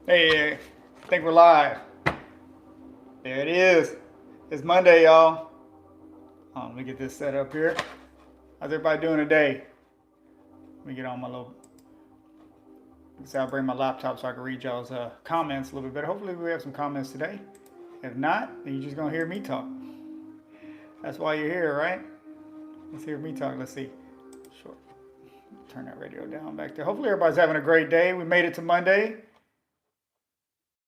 Hey, I think we're live. There it is. It's Monday, y'all. Let me get this set up here. How's everybody doing today? Let me get on my little. So I'll bring my laptop so I can read y'all's comments a little bit better. Hopefully, we have some comments today. If not, then you're just gonna hear me talk. That's why you're here, right? Let's hear me talk. Let's see. Sure. Turn that radio down back there. Hopefully, everybody's having a great day. We made it to Monday,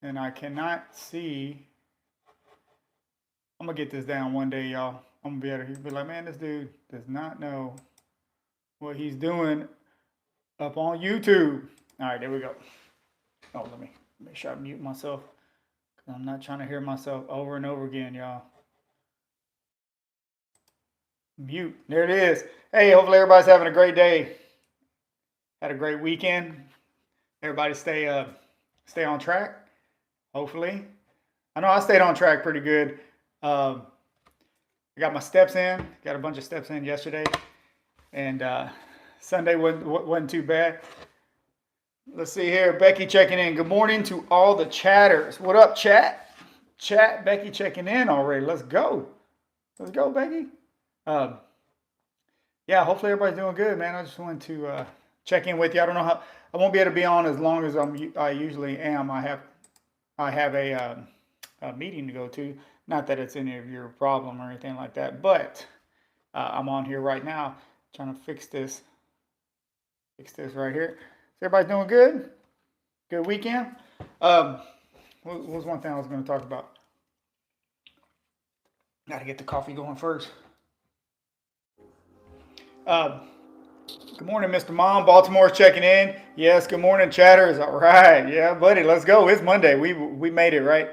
and I cannot see. I'm gonna get this down one day, y'all. I'm gonna be able to be like, man, this dude does not know what he's doing up on YouTube. All right, there we go. Oh, let me make sure I mute myself because I'm not trying to hear myself over and over again, y'all. Mute. There it is. Hey, hopefully everybody's having a great day. Had a great weekend. Everybody stay on track. Hopefully, I know I stayed on track pretty good. I got my steps in. Got a bunch of steps in yesterday, and Sunday wasn't too bad. Let's see here. Becky checking in. Good morning to all the chatters. What up, chat? Chat. Becky checking in already. Let's go. Let's go, Becky. Um, yeah, hopefully everybody's doing good, man. I just wanted to check in with you. I don't know how. I won't be able to be on as long as I usually am. I have a meeting to go to. Not that it's any of your problem or anything like that, but I'm on here right now trying to fix this. Fix this right here. So everybody's doing good? Good weekend? What was one thing I was going to talk about? Got to get the coffee going first. Um, Good morning, Mr. Mom. Baltimore's checking in. Yes, good morning, chatters. All right. Yeah, buddy, let's go. It's Monday. We made it, right?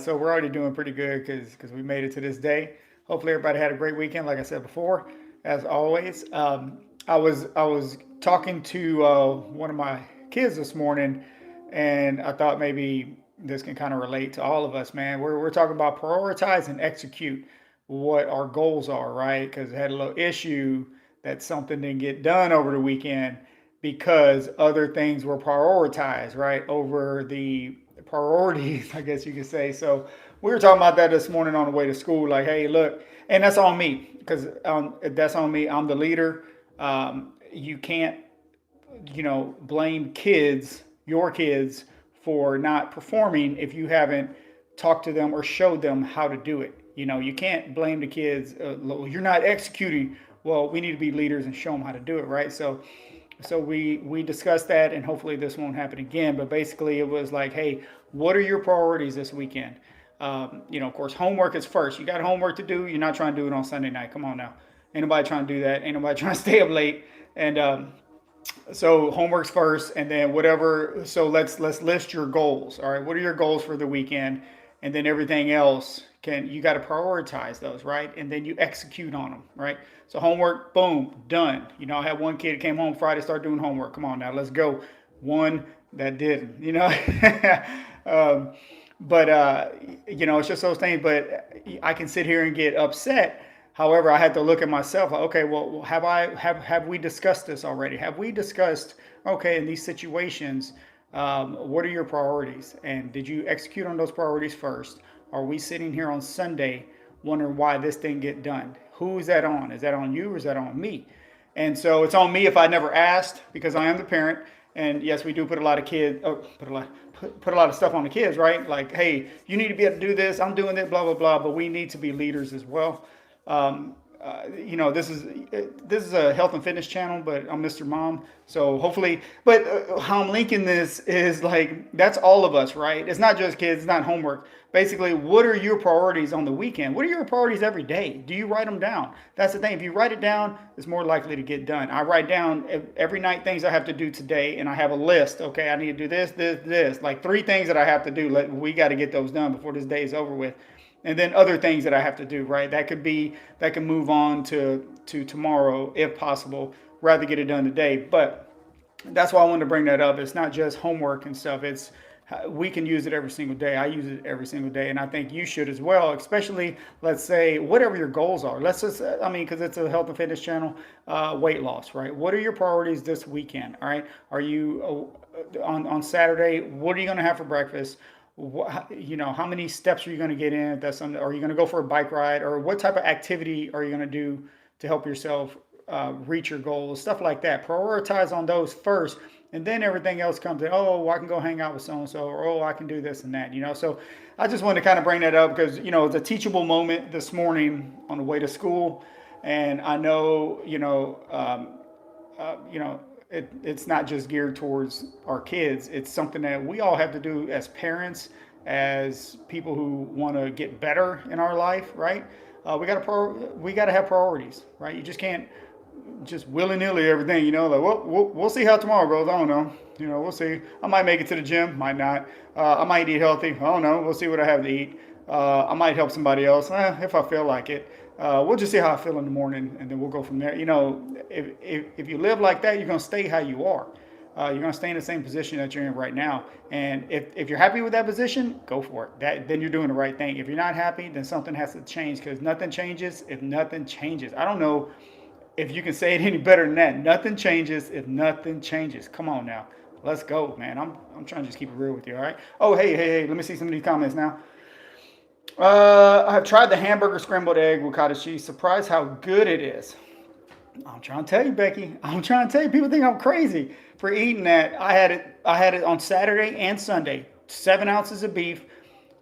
So we're already doing pretty good because we made it to this day. Hopefully everybody had a great weekend, like I said before, as always. I was talking to one of my kids this morning, and I thought maybe this can kind of relate to all of us, man. We're talking about prioritize and execute what our goals are, right? Because I had a little issue that something didn't get done over the weekend because other things were prioritized, right? Over the priorities, I guess you could say. So we were talking about that this morning on the way to school. Like, hey, look, and that's on me because that's on me. I'm the leader. You can't, blame your kids, for not performing if you haven't talked to them or showed them how to do it. You can't blame the kids. You're not executing. Well, we need to be leaders and show them how to do it, right? So we discussed that, and hopefully this won't happen again. But basically, it was like, hey, what are your priorities this weekend? Of course, homework is first. You got homework to do. You're not trying to do it on Sunday night. Come on now. Ain't nobody trying to do that. Ain't nobody trying to stay up late. And so homework's first, and then whatever. So let's list your goals. All right, what are your goals for the weekend? And then everything else you got to prioritize those, right? And then you execute on them, right? So homework, boom, done. I had one kid that came home Friday, started doing homework. Come on now, let's go. One that didn't, um, but it's just those things. But I can sit here and get upset. However, I had to look at myself. Like, okay, well, have we discussed this already? Have we discussed, okay, in these situations, what are your priorities, and did you execute on those priorities first? Are we sitting here on Sunday wondering why this didn't get done? Who is that on? Is that on you or is that on me? And so it's on me if I never asked, because I am the parent. And yes, we do put a lot of put a lot of stuff on the kids, right? Like, hey, you need to be able to do this. I'm doing it, blah blah blah. But we need to be leaders as well. Um, this is a health and fitness channel, but I'm Mr. Mom, so hopefully. But how I'm linking this is like that's all of us, right? It's not just kids, it's not homework. Basically, what are your priorities on the weekend? What are your priorities every day? Do you write them down? That's the thing. If you write it down, it's more likely to get done. I write down every night things I have to do today, and I have a list. Okay, I need to do this, this, this. Like 3 things that I have to do. We got to get those done before this day is over with, and then other things that I have to do, right? That can move on to tomorrow if possible. Rather get it done today. But that's why I wanted to bring that up. It's not just homework and stuff. It's we can use it every single day. I use it every single day, and I think you should as well. Especially, let's say, whatever your goals are. Let's just, I mean, because it's a health and fitness channel, weight loss, right? What are your priorities this weekend? All right, are you on Saturday? What are you going to have for breakfast? How many steps are you going to get in? If that's something, are you going to go for a bike ride, or what type of activity are you going to do to help yourself reach your goals? Stuff like that. Prioritize on those first, and then everything else comes in. Oh, well, I can go hang out with so and so, or oh, I can do this and that. So I just wanted to kind of bring that up because it's a teachable moment this morning on the way to school, and I know it's not just geared towards our kids. It's something that we all have to do as parents, as people who want to get better in our life, right? We got to have priorities, right? You just can't just willy nilly everything, like, well, we'll see how tomorrow goes. I don't know. We'll see. I might make it to the gym, might not. I might eat healthy. I don't know. We'll see what I have to eat. I might help somebody else if I feel like it. We'll just see how I feel in the morning, and then we'll go from there. If you live like that, you're going to stay how you are. You're going to stay in the same position that you're in right now. And if you're happy with that position, go for it. Then you're doing the right thing. If you're not happy, then something has to change, because nothing changes if nothing changes. I don't know if you can say it any better than that. Nothing changes if nothing changes. Come on now. Let's go, man. I'm trying to just keep it real with you, all right? Oh, hey. Let me see some of these comments now. I have tried the hamburger scrambled egg with cottage cheese. Surprised how good it is. I'm trying to tell you, Becky. I'm trying to tell you. People think I'm crazy for eating that. I had it on Saturday and Sunday. 7 ounces of beef,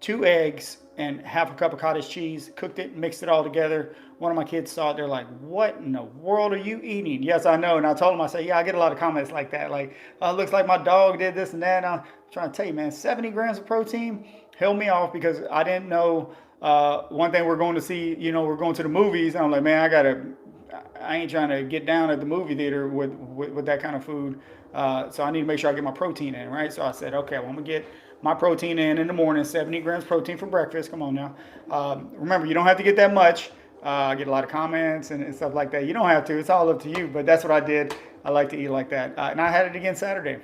2 eggs, and half a cup of cottage cheese. Cooked it, mixed it all together. One of my kids saw it. They're like, "What in the world are you eating?" Yes, I know. And I told them, I said, "Yeah, I get a lot of comments like that. Like, looks like my dog did this and that." And I'm trying to tell you, man, 70 grams of protein held me off because I didn't know. One thing we're going to see, we're going to the movies. And I'm like, man, I ain't trying to get down at the movie theater with that kind of food. So I need to make sure I get my protein in, right? So I said, okay, well, I'm going to get my protein in the morning, 70 grams protein for breakfast. Come on now. Remember, you don't have to get that much. I get a lot of comments and stuff like that. You don't have to. It's all up to you. But that's what I did. I like to eat like that. And I had it again Sunday.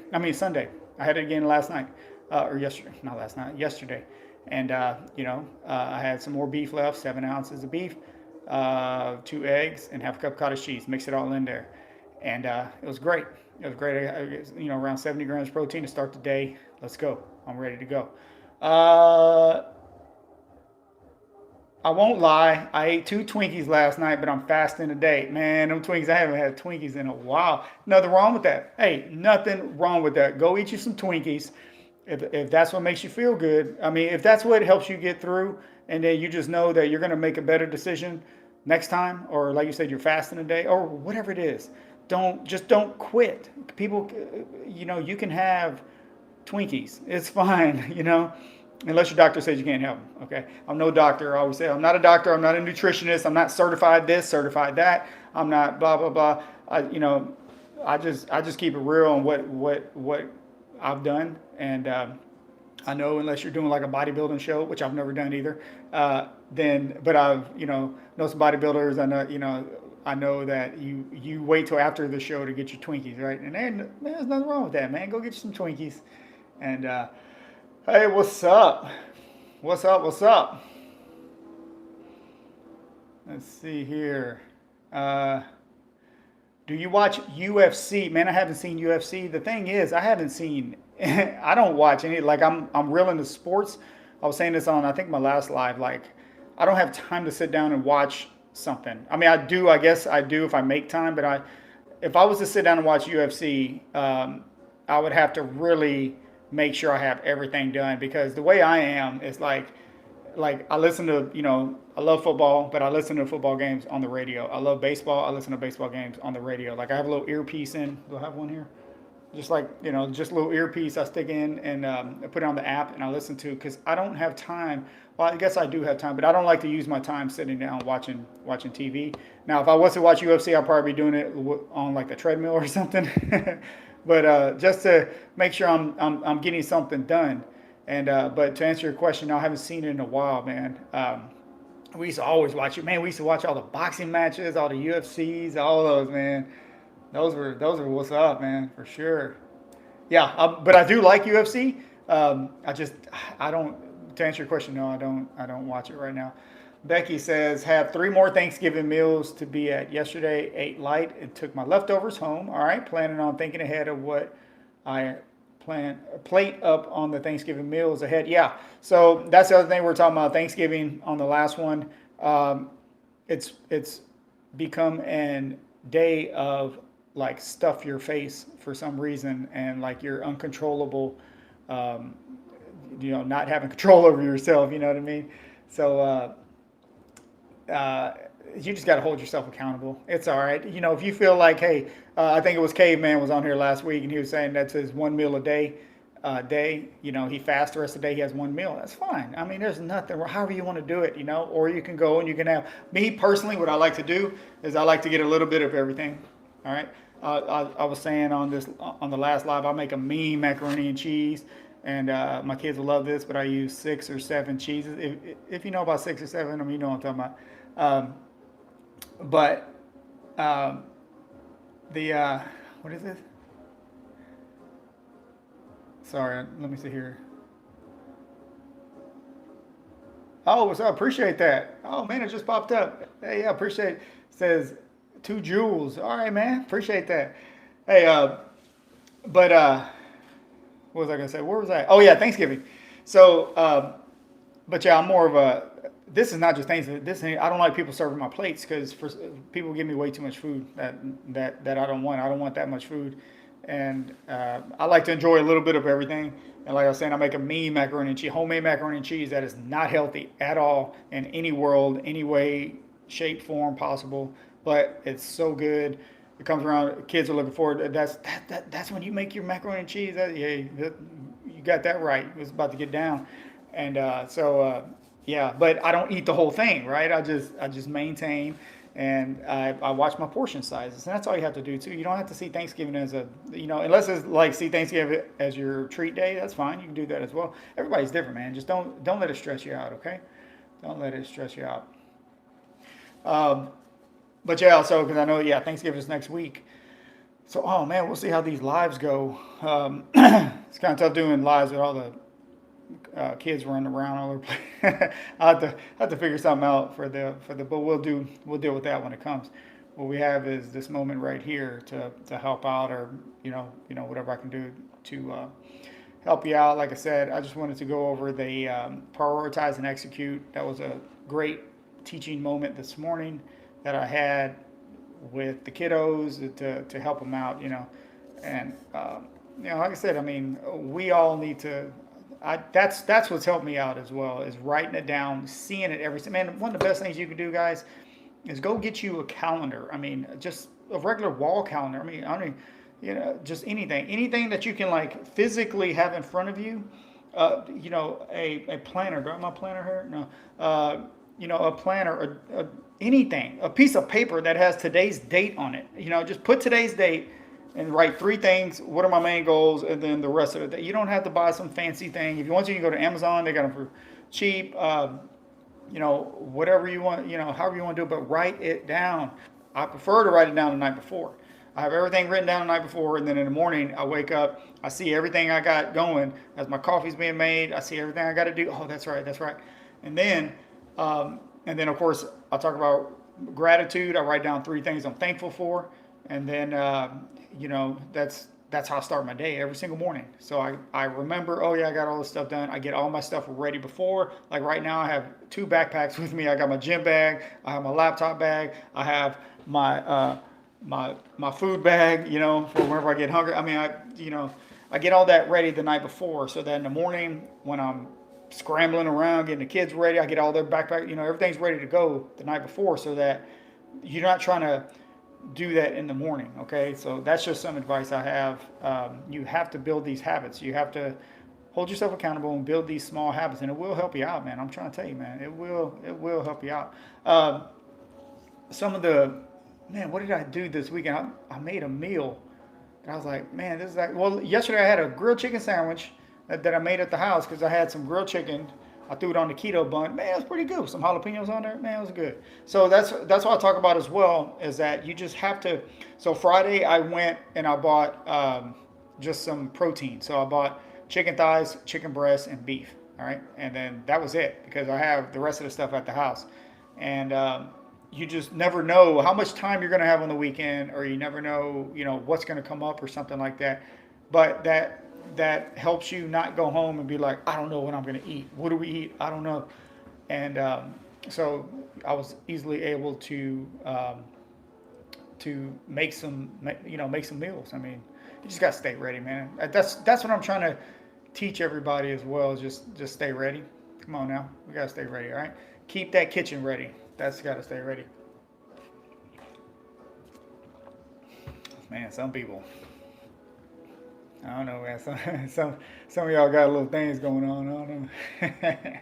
I had it again last night. Or yesterday. Not last night. Yesterday. And, I had some more beef left, 7 ounces of beef, 2 eggs, and half a cup of cottage cheese. Mix it all in there. And it was great. It was great. Around 70 grams of protein to start the day. Let's go. I'm ready to go. I won't lie. I ate 2 Twinkies last night, but I'm fasting today. Man, them Twinkies, I haven't had Twinkies in a while. Nothing wrong with that. Hey, nothing wrong with that. Go eat you some Twinkies. If that's what makes you feel good. I mean, if that's what helps you get through, and then you just know that you're going to make a better decision next time, or like you said, you're fasting a day, or whatever it is, don't quit. People, you can have Twinkies. It's fine, unless your doctor says you can't have them. Okay, I'm no doctor. I always say I'm not a doctor. I'm not a nutritionist. I'm not certified this, certified that. I'm not blah blah blah. I just keep it real on what I've done, and I know unless you're doing like a bodybuilding show, which I've never done either, but I've know some bodybuilders. I know that you wait till after the show to get your Twinkies, right? And there's nothing wrong with that, man. Go get you some Twinkies. And hey, what's up? What's up? Let's see here. Do you watch UFC? Man, I haven't seen UFC. The thing is, I haven't seen. I don't watch any. Like I'm real into sports. I was saying this on I think my last live. Like I don't have time to sit down and watch something. I mean, I do. I guess I do if I make time. But if I was to sit down and watch UFC, I would have to really make sure I have everything done, because the way I am is like I listen to, I love football, but I listen to football games on the radio. I love baseball. I listen to baseball games on the radio. Like I have a little earpiece in. Do I have one here? Just like, just a little earpiece I stick in, and I put it on the app and I listen to, because I don't have time. Well, I guess I do have time, but I don't like to use my time sitting down watching TV. Now, if I was to watch UFC, I'd probably be doing it on like the treadmill or something. But just to make sure I'm getting something done. And but to answer your question, I haven't seen it in a while, man. We used to always watch it, man. We used to watch all the boxing matches, all the UFCs, all those, man. Those were what's up, man, for sure. Yeah, but I do like UFC. I just, I don't. To answer your question, no, I don't watch it right now. Becky says, have three more Thanksgiving meals to be at. Yesterday, ate light and took my leftovers home. All right, planning on thinking ahead of what I plan plate up on the Thanksgiving meals ahead. Yeah, so that's the other thing we're talking about Thanksgiving on the last one. Um, it's become an day of like stuff your face for some reason and like you're uncontrollable, um, not having control over yourself. You know what I mean? So uh, you just got to hold yourself accountable. It's all right. If you feel like, hey, I think it was Caveman was on here last week, and he was saying that's his one meal a day. He fasts the rest of the day. He has one meal. That's fine. I mean, there's nothing. However you want to do it, or you can go and you can have. Me personally, what I like to do is I like to get a little bit of everything. All right. I was saying on the last live, I make a mean macaroni and cheese, and my kids will love this. But I use 6 or 7 cheeses. If you know about 6 or 7, I mean, you know what I'm talking about. But um, the what is this? Sorry, let me see here. Oh, what's up? Appreciate that. Oh man, it just popped up. Hey, yeah, appreciate it. Says 2 joules. All right, man. Appreciate that. Hey, but what was I gonna say? Where was I? Oh yeah, Thanksgiving. So, but yeah, I'm more of a. This is not just Thanksgiving. I don't like people serving my plates because for people give me way too much food that I don't want. I don't want that much food, and I like to enjoy a little bit of everything. And like I was saying, I make a mean macaroni and cheese, homemade macaroni and cheese that is not healthy at all in any world, any way, shape, form possible. But it's so good. It comes around. Kids are looking forward. That's when you make your macaroni and cheese. Yeah, you got that right. It was about to get down, and yeah. But I don't eat the whole thing, right? I just maintain, and I watch my portion sizes, and that's all you have to do too. You don't have to see Thanksgiving as unless it's like see Thanksgiving as your treat day. That's fine. You can do that as well. Everybody's different, man. Just don't let it stress you out, okay? Don't let it stress you out. Um, but yeah, so because I know, yeah, Thanksgiving is next week. So, oh man, we'll see how these lives go. It's kind of tough doing lives with all the kids running around all over the place. I have to figure something out but we'll deal with that when it comes. What we have is this moment right here to help out, or whatever I can do to help you out. Like I said, I just wanted to go over the prioritize and execute. That was a great teaching moment this morning that I had with the kiddos to help them out, and like I said, I mean, we all need to. That's what's helped me out as well is writing it down, seeing it every. Man, one of the best things you can do, guys, is go get you a calendar. I mean, just a regular wall calendar. I mean, just anything that you can like physically have in front of you. A planner. Do I have my planner here? No. A planner, anything, a piece of paper that has today's date on it. Just put today's date and write 3 things. What are my main goals? And then the rest of it. You don't have to buy some fancy thing. If you want to, you can go to Amazon. They got them for cheap. Whatever you want, however you want to do it, but write it down. I prefer to write it down the night before. I have everything written down the night before, and then in the morning I wake up, I see everything I got going as my coffee's being made. I see everything I got to do. Oh, that's right. And then, of course, I'll talk about gratitude. I write down 3 things I'm thankful for, and then, that's how I start my day every single morning. So I remember, oh yeah, I got all this stuff done. I get all my stuff ready before. Like right now, I have 2 backpacks with me. I got my gym bag. I have my laptop bag. I have my food bag, for whenever I get hungry. I mean, I get all that ready the night before, so that in the morning when I'm scrambling around getting the kids ready, I get all their backpack. Everything's ready to go the night before, so that you're not trying to do that in the morning. Okay, so that's just some advice I have. You have to build these habits. You have to hold yourself accountable and build these small habits, and it will help you out, man. I'm trying to tell you, man, it will help you out. Some of the man, what did I do this weekend? I made a meal. And I was like, man, this is like. Well, yesterday I had a grilled chicken sandwich that I made at the house because I had some grilled chicken. I threw it on the keto bun. Man, it was pretty good. Some jalapenos on there. Man, it was good. So that's what I talk about as well, is that you just have to. So Friday I went and I bought just some protein. So I bought chicken thighs, chicken breasts, and beef. All right, and then that was it because I have the rest of the stuff at the house, and you just never know how much time you're going to have on the weekend, or you never know, what's going to come up or something like that. But that helps you not go home and be like, I don't know what I'm going to eat. What do we eat? I don't know. And so I was easily able to make some meals. I mean, you just got to stay ready, man. That's what I'm trying to teach everybody as well. Is just stay ready. Come on now, we got to stay ready. All right, keep that kitchen ready. That's got to stay ready. Man, some people, I don't know, man. Some of y'all got little things going on. I don't know.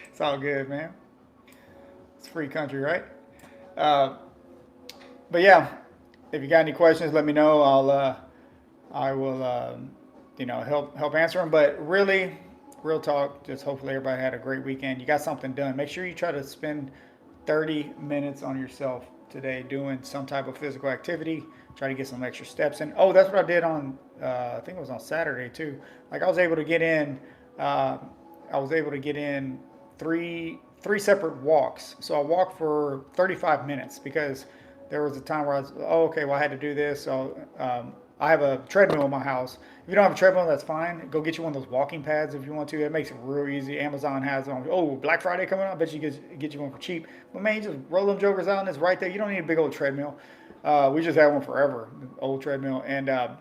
It's all good, man. It's a free country, right? Uh, but yeah, if you got any questions, let me know. I will help answer them. But really, real talk. Just hopefully everybody had a great weekend. You got something done. Make sure you try to spend 30 minutes on yourself today doing some type of physical activity. Try to get some extra steps in. Oh, that's what I did on. I think it was on Saturday too. Like I was able to get in. Uh, I was able to get in three separate walks. So I walked for 35 minutes because there was a time where I was, oh, okay, well, I had to do this. So I have a treadmill in my house. If you don't have a treadmill, that's fine. Go get you one of those walking pads if you want to. It makes it real easy. Amazon has them. Oh, Black Friday coming up. I bet you get you one for cheap. But man, you just roll them jokers out and it's right there. You don't need a big old treadmill. We just had one forever, old treadmill. And I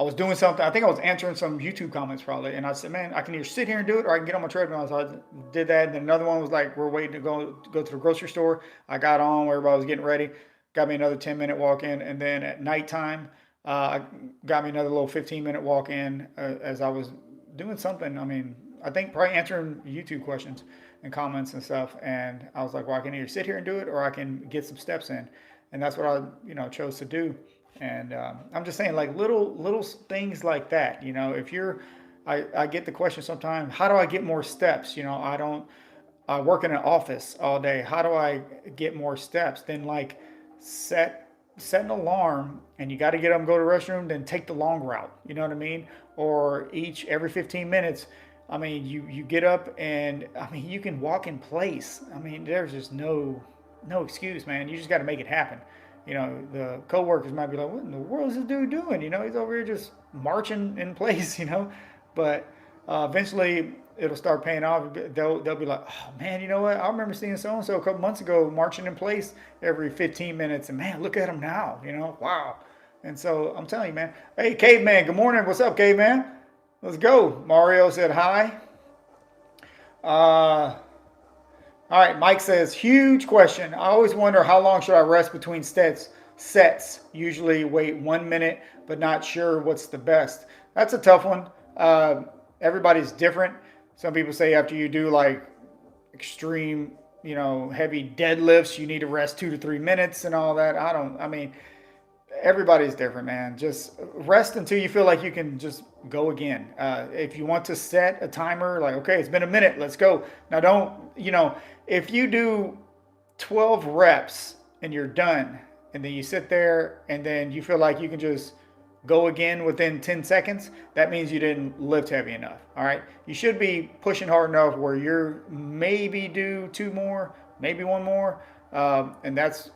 was doing something. I think I was answering some YouTube comments probably, and I said, "Man, I can either sit here and do it, or I can get on my treadmill." So I did that. And then another one was like, "We're waiting to go to the grocery store." I got on where everybody was getting ready. Got me another 10-minute walk in, and then at nighttime, got me another little 15-minute walk in as I was doing something. I mean, I think probably answering YouTube questions and comments and stuff. And I was like, "Well, I can either sit here and do it, or I can get some steps in," and that's what I chose to do. And I'm just saying, like little things like that. If I get the question sometimes, how do I get more steps? I work in an office all day. How do I get more steps? Then like set an alarm, and you got to get up and go to the restroom. Then take the long route. You know what I mean? Or every 15 minutes. I mean, you get up, and I mean you can walk in place. I mean, there's just no excuse, man. You just got to make it happen. The coworkers might be like, "What in the world is this dude doing?" He's over here just marching in place. But eventually it'll start paying off. They'll be like, "Oh man, you know what? I remember seeing so and so a couple months ago marching in place every 15 minutes, and man, look at him now. Wow." And so I'm telling you, man. Hey, Caveman. Good morning. What's up, Caveman? Let's go. Mario said hi. Uh, All right, Mike says, huge question. I always wonder how long should I rest between sets. Usually wait 1 minute, but not sure what's the best. That's a tough one. Everybody's different. Some people say after you do like extreme, heavy deadlifts, you need to rest 2 to 3 minutes and all that. I mean, everybody's different, man. Just rest until you feel like you can just go again. If you want to set a timer, like, okay, it's been a minute, let's go. Now, if you do 12 reps and you're done, and then you sit there and then you feel like you can just go again within 10 seconds, that means you didn't lift heavy enough. All right. You should be pushing hard enough where you're maybe do two more, maybe one more. And that's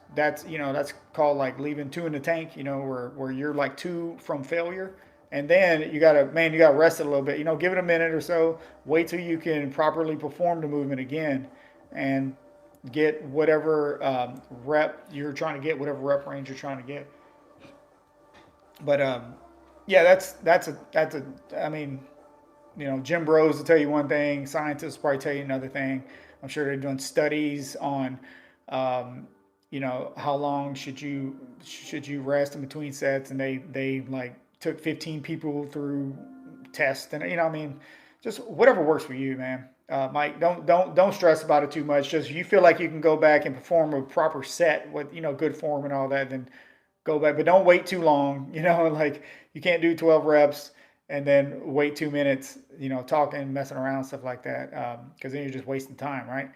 called like leaving two in the tank, where you're like two from failure. And then you gotta rest it a little bit, give it a minute or so, wait till you can properly perform the movement again and get whatever rep you're trying to get, whatever rep range you're trying to get. But yeah, I mean, gym bros will tell you one thing, scientists will probably tell you another thing. I'm sure they're doing studies on how long should you rest in between sets, and they like took 15 people through tests, and I mean, just whatever works for you, man. Mike, don't stress about it too much. Just you feel like you can go back and perform a proper set with good form and all that, then go back, but don't wait too long. Like you can't do 12 reps and then wait 2 minutes, talking, messing around, stuff like that, because then you're just wasting time, right?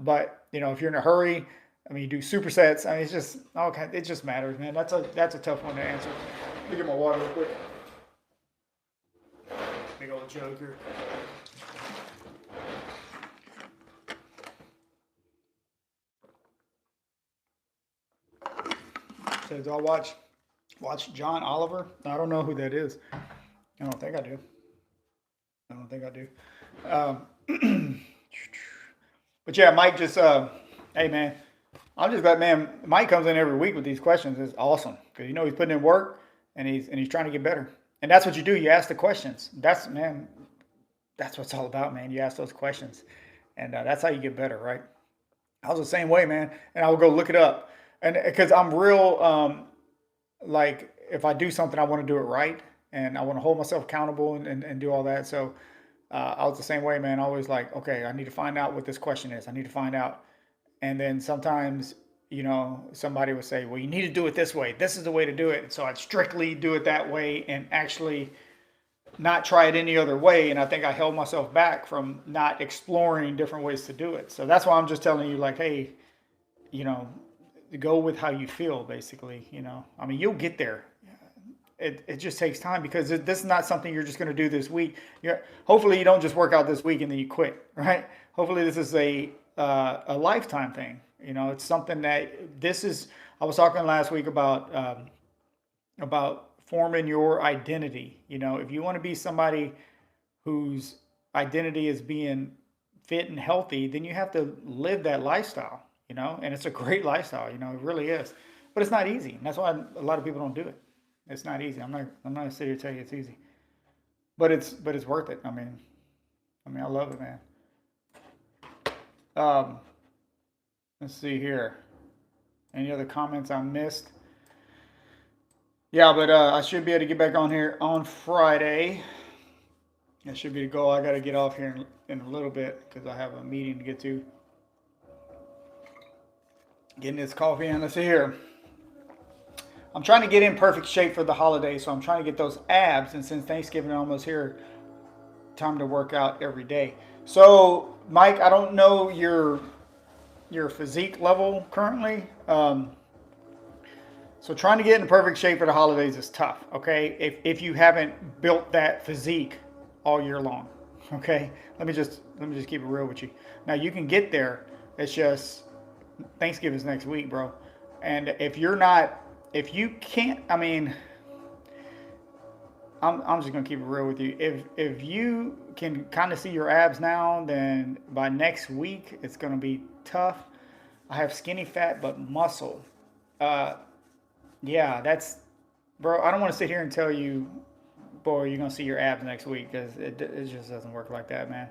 But if you're in a hurry, I mean, you do supersets. I mean, it's just okay. It just matters, man. That's a tough one to answer. Let me get my water real quick. Big old joker. So do I watch John Oliver? I don't know who that is. I don't think I do. I don't think I do. But yeah, Mike just hey man, I'm just glad man. Mike comes in every week with these questions. It's awesome because you know he's putting in work and he's trying to get better. And that's what you do. You ask the questions. That's man. That's what it's all about, man. You ask those questions, and that's how you get better, right? I was the same way, man. And I would go look it up, and because I'm real, like if I do something, I want to do it right, and I want to hold myself accountable and do all that. So I was the same way, man. Always like, okay, I need to find out what this question is. I need to find out, and then sometimes, somebody would say, well, you need to do it this way. This is the way to do it. So I'd strictly do it that way, and actually not try it any other way. And I think I held myself back from not exploring different ways to do it. So that's why I'm just telling you, like, hey, you know, go with how you feel, basically. I mean, you'll get there. It just takes time because this is not something you're just going to do this week. Hopefully you don't just work out this week and then you quit, right? Hopefully this is a lifetime thing. It's something that I was talking last week about forming your identity. If you want to be somebody whose identity is being fit and healthy, then you have to live that lifestyle, and it's a great lifestyle, it really is. But it's not easy. And that's why a lot of people don't do it. It's not easy. I'm not gonna sit here and tell you it's easy. But it's worth it. I love it, man. Um, let's see here. Any other comments I missed? Yeah, but I should be able to get back on here on Friday. That should be the goal. I got to get off here in a little bit because I have a meeting to get to. Getting this coffee in. Let's see here. I'm trying to get in perfect shape for the holidays, so I'm trying to get those abs. And since Thanksgiving is almost here, time to work out every day. So, Mike, I don't know your physique level currently. So trying to get in perfect shape for the holidays is tough, okay? If you haven't built that physique all year long, okay? Let me just keep it real with you. Now you can get there. It's just Thanksgiving's next week, bro. And if you can't, I'm just gonna keep it real with you. If you can kind of see your abs now, then by next week it's gonna be tough. I have skinny fat but muscle. Yeah, bro. I don't want to sit here and tell you, boy, you're gonna see your abs next week because it just doesn't work like that, man.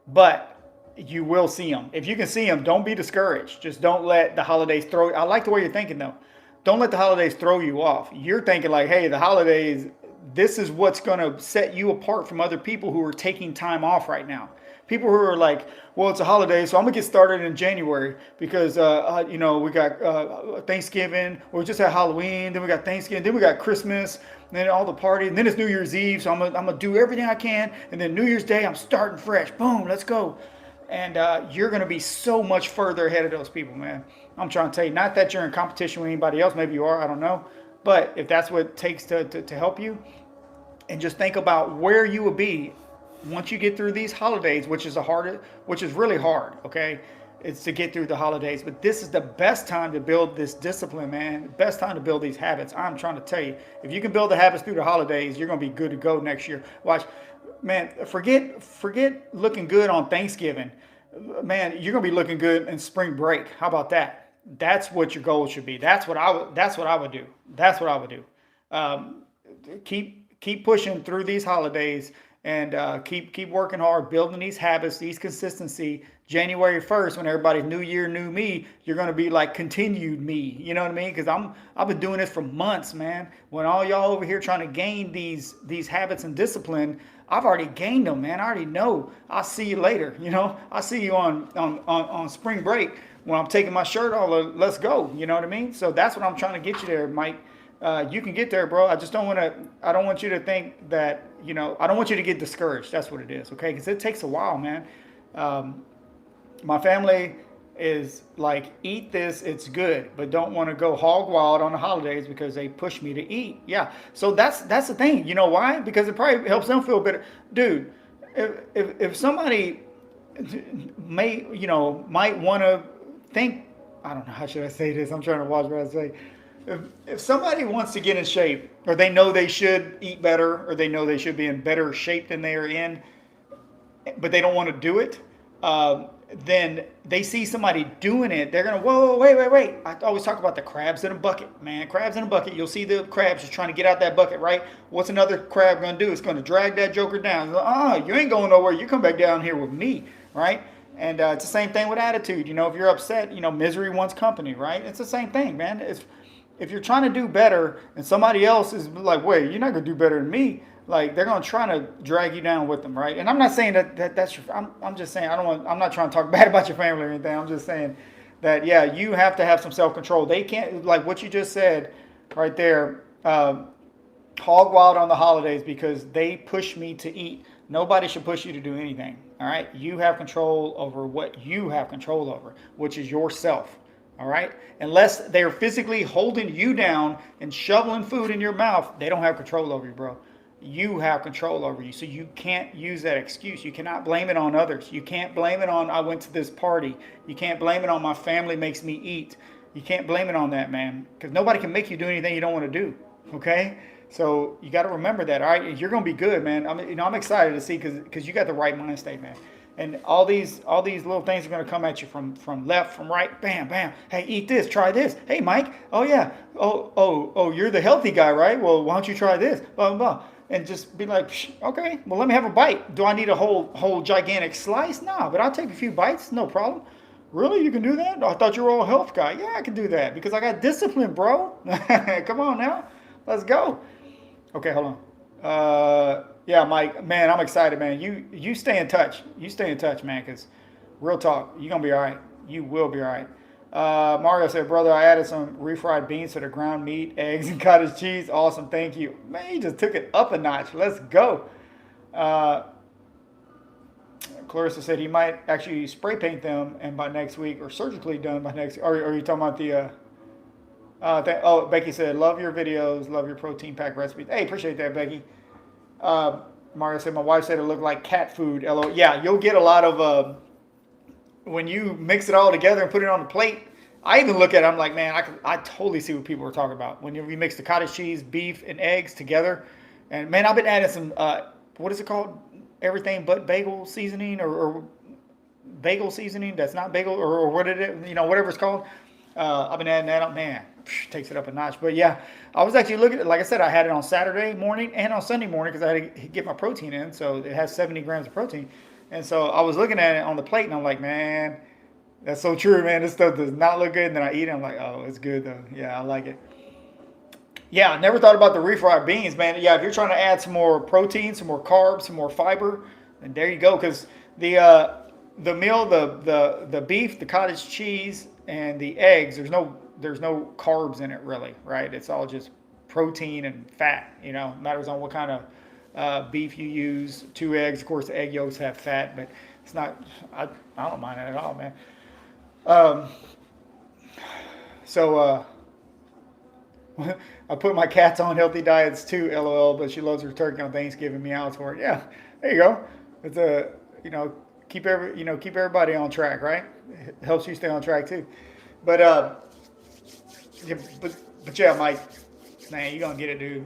But you will see them. If you can see them, don't be discouraged. Just don't let the holidays throw. I like the way you're thinking though. Don't let the holidays throw you off. You're thinking like, hey, the holidays. This is what's gonna set you apart from other people who are taking time off right now. People who are like, well, it's a holiday, so I'm gonna get started in January because we got Thanksgiving, or we just had Halloween, then we got Thanksgiving, then we got Christmas, and then all the parties, and then it's New Year's Eve, so I'm gonna do everything I can, and then New Year's Day I'm starting fresh. Boom, let's go. And you're gonna be so much further ahead of those people, man. I'm trying to tell you, not that you're in competition with anybody else, maybe you are, I don't know, but if that's what it takes to help you, and just think about where you will be once you get through these holidays, which is really hard, okay? It's to get through the holidays, but this is the best time to build this discipline, man. The best time to build these habits. I'm trying to tell you, if you can build the habits through the holidays, you're gonna be good to go next year. Watch, man. Forget looking good on Thanksgiving, man. You're gonna be looking good in spring break. How about that? That's what your goal should be. That's what I would. That's what I would do. That's what I would do. Um, keep pushing through these holidays and keep working hard, building these habits, these consistency. January 1st, when everybody's new year, new me, you're gonna be like continued me. You know what I mean? Because I've been doing this for months, man. When all y'all over here trying to gain these habits and discipline, I've already gained them, man. I already know. I'll see you later. I'll see you on spring break when I'm taking my shirt off. Let's go. You know what I mean? So that's what I'm trying to get you there, Mike. You can get there, bro. I just don't want to. I don't want you to think that I don't want you to get discouraged. That's what it is, okay? Because it takes a while, man. My family is like, eat this, it's good, but don't want to go hog wild on the holidays because they push me to eat. Yeah. So that's the thing. You know why? Because it probably helps them feel better. Dude, if somebody may, might want to think, I don't know, how should I say this? I'm trying to watch what I say. If somebody wants to get in shape, or they know they should eat better, or they know they should be in better shape than they are in, but they don't want to do it, then they see somebody doing it. They're gonna, whoa, wait. I always talk about the crabs in a bucket, man. Crabs in a bucket. You'll see the crabs just trying to get out that bucket, right? What's another crab gonna do? It's gonna drag that joker down. You ain't going nowhere. You come back down here with me, right? And it's the same thing with attitude. If you're upset, misery wants company, right? It's the same thing, man. If you're trying to do better and somebody else is like, wait, you're not gonna do better than me. Like, they're gonna try to drag you down with them, right? And I'm not saying that's your. I'm just saying I'm not trying to talk bad about your family or anything. I'm just saying that, yeah, you have to have some self control. They can't, like what you just said right there. Hog wild on the holidays because they push me to eat. Nobody should push you to do anything. All right, you have control over what you have control over, which is yourself. All right, unless they're physically holding you down and shoveling food in your mouth, they don't have control over you, bro. You have control over you. So you can't use that excuse. You cannot blame it on others. You can't blame it on, I went to this party. You can't blame it on, my family makes me eat. You can't blame it on that, man, because nobody can make you do anything you don't want to do. Okay, so you got to remember that. All right, you're gonna be good, man. I'm excited to see, because you got the right mind state, man. And all these little things are going to come at you from left, from right, bam, bam. Hey, eat this, try this. Hey, Mike. Oh yeah. Oh, you're the healthy guy, right? Well, why don't you try this? Blah blah blah. And just be like, okay, well, let me have a bite. Do I need a whole gigantic slice? Nah, but I'll take a few bites, no problem. Really, you can do that? I thought you were all health guy. Yeah, I can do that because I got discipline, bro. Come on now, let's go. Okay, hold on. Yeah, Mike, man, I'm excited, man. You stay in touch. You stay in touch, man, because real talk, you're going to be all right. You will be all right. Mario said, brother, I added some refried beans to the ground meat, eggs, and cottage cheese. Awesome, thank you. Man, you just took it up a notch. Let's go. Clarissa said he might actually spray paint them and by next week, or surgically done by next. Or are you talking about the... Becky said, love your videos, love your protein pack recipes. Hey, appreciate that, Becky. Mario said, my wife said it looked like cat food. LO. Yeah, you'll get a lot of, when you mix it all together and put it on the plate. I even look at it, I'm like, man, I totally see what people are talking about. When you mix the cottage cheese, beef, and eggs together. And man, I've been adding some, what is it called? Everything but bagel seasoning, or bagel seasoning that's not bagel, or what it is, whatever it's called. I've been adding that up, man. Takes it up a notch. But yeah, I was actually looking at it. Like I said, I had it on Saturday morning and on Sunday morning because I had to get my protein in. So it has 70 grams of protein. And so I was looking at it on the plate and I'm like, man, that's so true, man. This stuff does not look good. And then I eat it. I'm like, oh, it's good though. Yeah, I like it. Yeah, I never thought about the refried beans, man. Yeah, if you're trying to add some more protein, some more carbs, some more fiber, then there you go. Because the meal, the beef, the cottage cheese, and the eggs, there's no carbs in it really, right? It's all just protein and fat. Matters on what kind of beef you use. 2 eggs, of course, the egg yolks have fat, but it's not. I don't mind that at all, man. I put my cats on healthy diets too, LOL. But she loves her turkey on Thanksgiving. Meows for it. Yeah, there you go. It's keep everybody on track, right? It helps you stay on track too. But yeah, Mike, man, you're gonna get it, dude.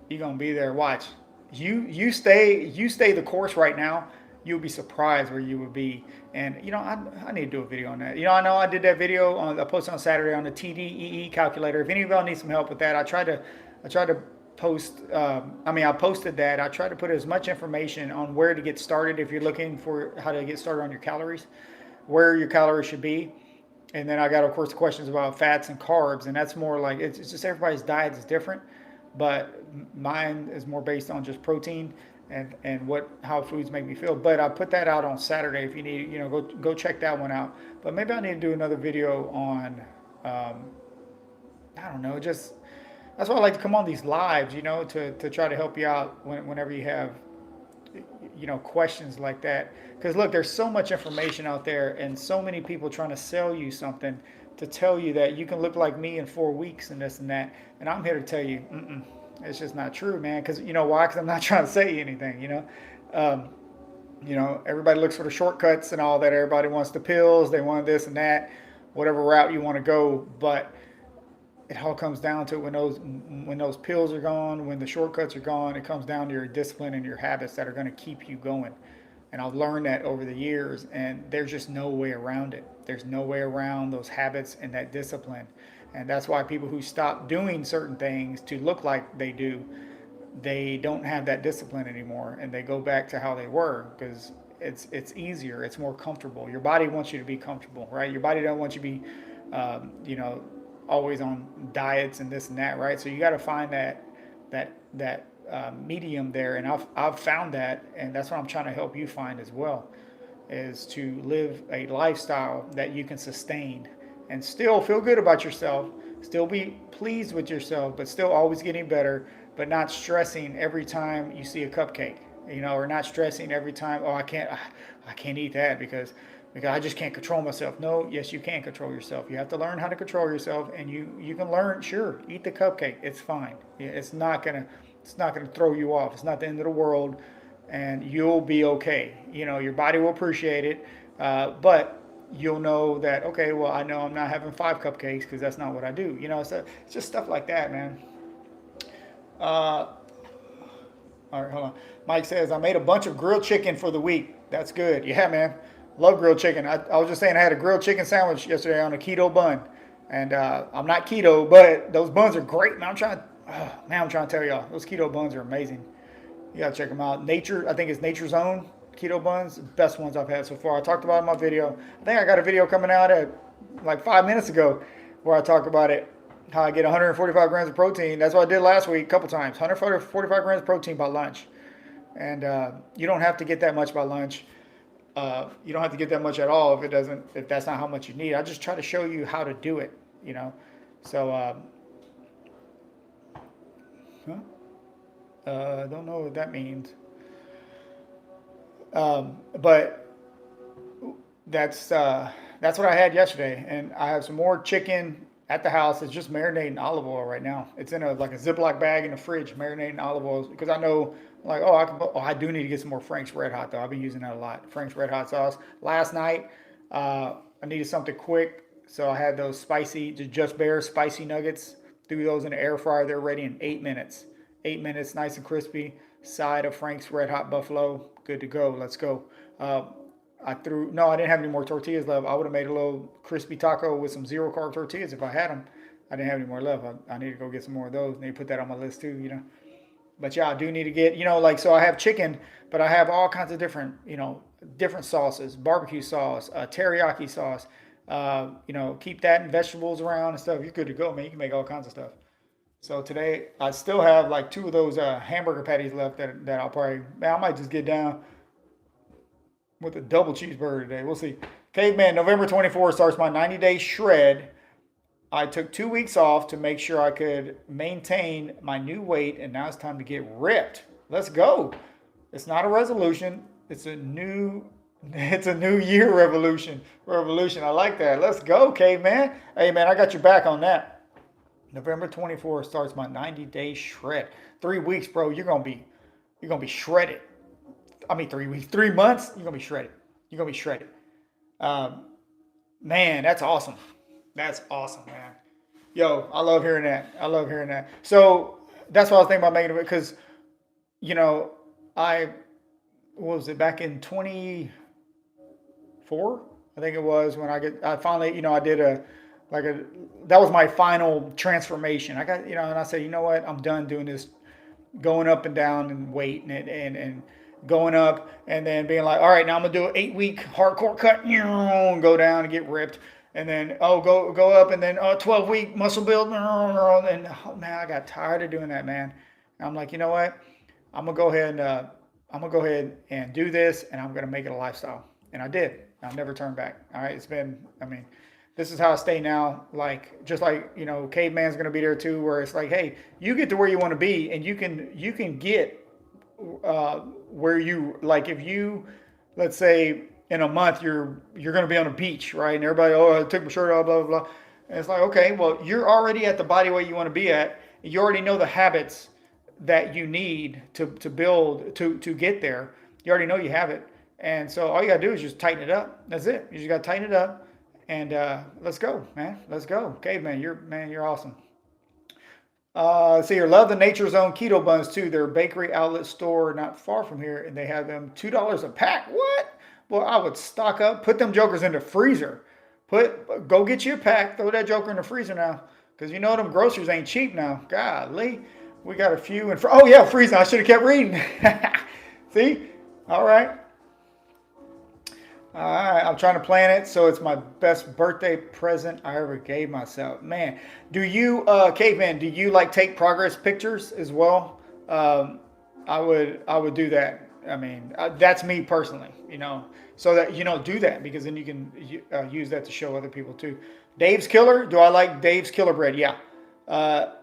You're gonna be there. Watch. You stay the course right now. You'll be surprised where you would be. And I need to do a video on that. I know I did that video I posted on Saturday on the TDEE calculator. If any of y'all need some help with that, I tried to post. I posted that. I tried to put as much information on where to get started if you're looking for how to get started on your calories, where your calories should be. And then I got, of course, questions about fats and carbs, and that's more like, it's just everybody's diet is different, but mine is more based on just protein and how foods make me feel. But I put that out on Saturday. If you need, go check that one out. But maybe I need to do another video on, I don't know, just that's why I like to come on these lives, to try to help you out whenever you have questions like that. Because look, there's so much information out there and so many people trying to sell you something to tell you that you can look like me in 4 weeks and this and that. And I'm here to tell you, it's just not true, man. Because you know why? Because I'm not trying to say anything, Um, everybody looks for the shortcuts and all that. Everybody wants the pills. They want this and that, whatever route you want to go. But it all comes down to when those pills are gone, when the shortcuts are gone, it comes down to your discipline and your habits that are going to keep you going. And I've learned that over the years, and there's just no way around it. There's no way around those habits and that discipline. And that's why people who stop doing certain things to look like they do, they don't have that discipline anymore, and they go back to how they were because it's easier, it's more comfortable. Your body wants you to be comfortable, right? Your body doesn't want you to be, you know, always on diets and this and that, right? So you got to find that medium there, and I've found that, and that's what I'm trying to help you find as well, is to live a lifestyle that you can sustain and still feel good about yourself, still be pleased with yourself, but still always getting better, but not stressing every time you see a cupcake, or not stressing every time, oh, I can't eat that because I just can't control myself. No, yes, you can control yourself. You have to learn how to control yourself, and you can learn. Sure, eat the cupcake. It's fine. It's not gonna throw you off. It's not the end of the world, and you'll be okay. Your body will appreciate it, but you'll know that, okay, well, I know I'm not having 5 cupcakes because that's not what I do. So it's just stuff like that, man. Uh, all right, hold on. Mike says, I made a bunch of grilled chicken for the week. That's good. Yeah, man. Love grilled chicken. I was just saying I had a grilled chicken sandwich yesterday on a keto bun. And I'm not keto, but those buns are great. Man, I'm trying to tell y'all, those keto buns are amazing. You gotta check them out. I think it's Nature's Own keto buns, the best ones I've had so far. I talked about it in my video. I think I got a video coming out at like 5 minutes ago where I talk about it, how I get 145 grams of protein. That's what I did last week a couple times. 145 grams of protein by lunch. And you don't have to get that much by lunch. You don't have to get that much at all if that's not how much you need. I just try to show you how to do it. So I don't know what that means. But that's what I had yesterday, and I have some more chicken at the house. It's just marinating in olive oil right now. It's in like a Ziploc bag in the fridge, marinating olive oil because I know, like, I do need to get some more Frank's Red Hot though. I've been using that a lot. Frank's Red Hot sauce. Last night, I needed something quick, so I had those Just Bare spicy nuggets. Threw those in the air fryer. They're ready in 8 minutes. 8 minutes, nice and crispy. Side of Frank's Red Hot Buffalo. Good to go. Let's go. I didn't have any more tortillas left. I would have made a little crispy taco with some zero carb tortillas if I had them. I didn't have any more left. I need to go get some more of those. Need to put that on my list too. But yeah, I do need to get, so I have chicken, but I have all kinds of different sauces, barbecue sauce, teriyaki sauce. Keep that and vegetables around and stuff. You're good to go, man. You can make all kinds of stuff. So today I still have like 2 of those hamburger patties left that I'll probably, man, I might just get down with a double cheeseburger today. We'll see. Caveman, November 24th starts my 90-day shred. I took 2 weeks off to make sure I could maintain my new weight, and now it's time to get ripped. Let's go. It's not a resolution. It's a new year revolution. I like that. Let's go, Caveman. Hey, man, I got your back on that. November 24th starts my 90-day shred. 3 weeks, bro. You're gonna be shredded. I mean, 3 weeks, 3 months. You're gonna be shredded. Man, that's awesome. That's awesome, man. Yo, I love hearing that. So that's what I was thinking about making it because, what was it, back in 24? I think it was when I finally, I did that was my final transformation. I got, and I said, you know what, I'm done doing this, going up and down and weight and going up and then being like, all right, now I'm gonna do an 8-week hardcore cut, and go down and get ripped. And then, go up and then 12-week muscle build. And man, I got tired of doing that, man. And I'm like, you know what? I'm gonna go ahead and do this, and I'm gonna make it a lifestyle. And I did. I've never turned back. All right, this is how I stay now. Like, just like, Caveman's gonna be there too, where it's like, hey, you get to where you want to be, and you can get where you like if you, let's say in a month you're going to be on a beach, right? And everybody, oh, I took my shirt off, blah blah blah. And it's like, okay, well, you're already at the body weight you want to be at. You already know the habits that you need to build to get there. You already know you have it, and so all you gotta do is just tighten it up. That's it. You just gotta tighten it up, and let's go, man. Let's go, caveman. You're awesome. See here, love the Nature Zone keto buns too. They're a bakery outlet store not far from here, and they have them $2 a pack. What? Well, I would stock up, put them jokers in the freezer. Go get you a pack, throw that joker in the freezer now, because you know them groceries ain't cheap now. Golly, we got a few in. Oh yeah, freezing. I should have kept reading. See, all right. All right, I'm trying to plan it so it's my best birthday present I ever gave myself. Man, do you, caveman? Do you like take progress pictures as well? Um, I would do that. I mean, that's me personally, so that do that because then you can use that to show other people too. Dave's Killer. Do I like Dave's Killer bread? Yeah. Uh,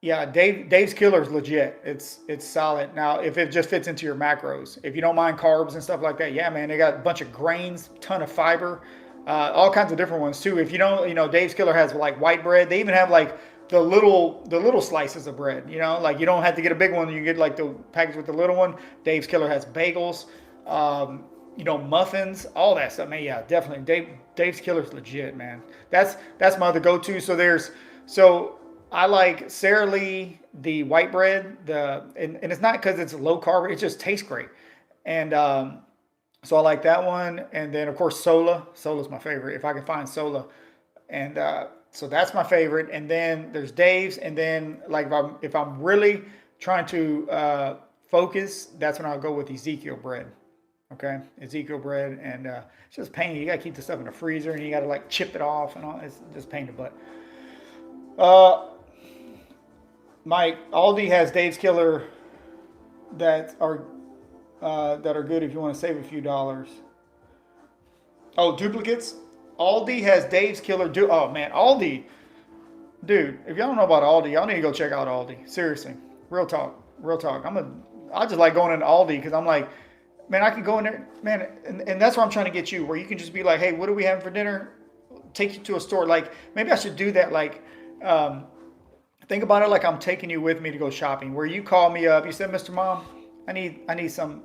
yeah, Dave's Killer is legit. It's solid. Now, if it just fits into your macros, if you don't mind carbs and stuff like that, yeah, man, they got a bunch of grains, ton of fiber, all kinds of different ones too. If you don't, Dave's Killer has like white bread. They even have like the little slices of bread. Like you don't have to get a big one. You get like the package with the little one. Dave's Killer has bagels, muffins, all that stuff. Man, yeah, definitely. Dave's Killer is legit, man. That's my other go-to. So I like Sara Lee, the white bread, and it's not because it's low carb, it just tastes great. And so I like that one. And then, of course, Sola. Sola's my favorite, if I can find Sola. And so that's my favorite. And then there's Dave's. And then, like, if I'm really trying to focus, that's when I'll go with Ezekiel bread. Okay, Ezekiel bread. And it's just pain. You got to keep the stuff in the freezer and you got to, like, chip it off and all. It's just pain in the butt. Uh, Mike, Aldi has Dave's Killer that are good if you want to save a few dollars. Oh, duplicates. Aldi has Dave's Killer. Oh man, Aldi, dude. If y'all don't know about Aldi, y'all need to go check out Aldi. Seriously, real talk, real talk. I just like going into Aldi because I'm like, man, I can go in there, man, and that's what I'm trying to get you, where you can just be like, hey, what are we having for dinner? Take you to a store. Like maybe I should do that. Like, think about it like I'm taking you with me to go shopping. Where you call me up, you said, Mr. Mom, I need some